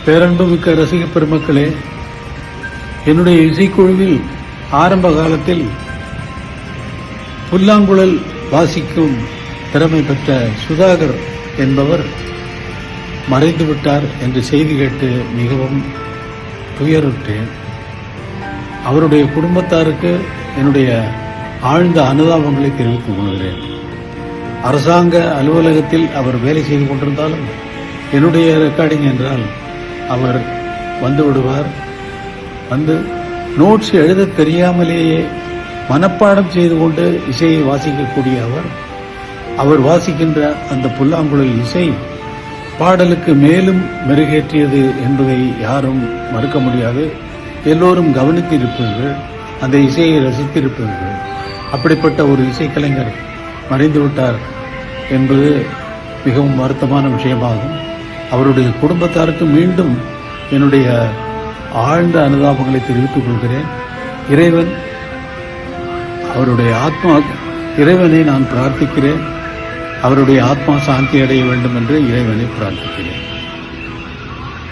பேரன்புமிக்க ரசிக பெருமக்களே, என்னுடைய இசைக்குழுவில் ஆரம்ப காலத்தில் புல்லாங்குழல் வாசிக்கும் திறமை பெற்ற சுதாகர் என்பவர் மறைந்துவிட்டார் என்று செய்தி கேட்டு மிகவும் துயருற்றேன். அவருடைய குடும்பத்தாருக்கு என்னுடைய ஆழ்ந்த அனுதாபங்களை தெரிவித்துக் கொள்கிறேன். அரசாங்க அலுவலகத்தில் அவர் வேலை செய்து கொண்டிருந்தாலும் என்னுடைய ரெக்கார்டிங் என்றால் அவர் வந்து விடுவார். வந்து நோட்ஸ் எழுத தெரியாமலேயே மனப்பாடம் செய்து கொண்டு இசையை வாசிக்கக்கூடிய அவர் வாசிக்கின்ற அந்த புல்லாங்குழல் இசை பாடலுக்கு மேலும் மெருகேற்றியது என்பதை யாரும் மறுக்க முடியாது. எல்லோரும் கவனித்திருப்பீர்கள், அந்த இசையை ரசித்திருப்பீர்கள். அப்படிப்பட்ட ஒரு இசைக்கலைஞர் மறைந்துவிட்டார் என்பது மிகவும் வருத்தமான விஷயமாகும். அவருடைய குடும்பத்தாருக்கு மீண்டும் என்னுடைய ஆழ்ந்த அனுதாபங்களை தெரிவித்துக் கொள்கிறேன். இறைவனை நான் பிரார்த்திக்கிறேன். அவருடைய ஆத்மா சாந்தி அடைய வேண்டும் என்று இறைவனை பிரார்த்திக்கிறேன்.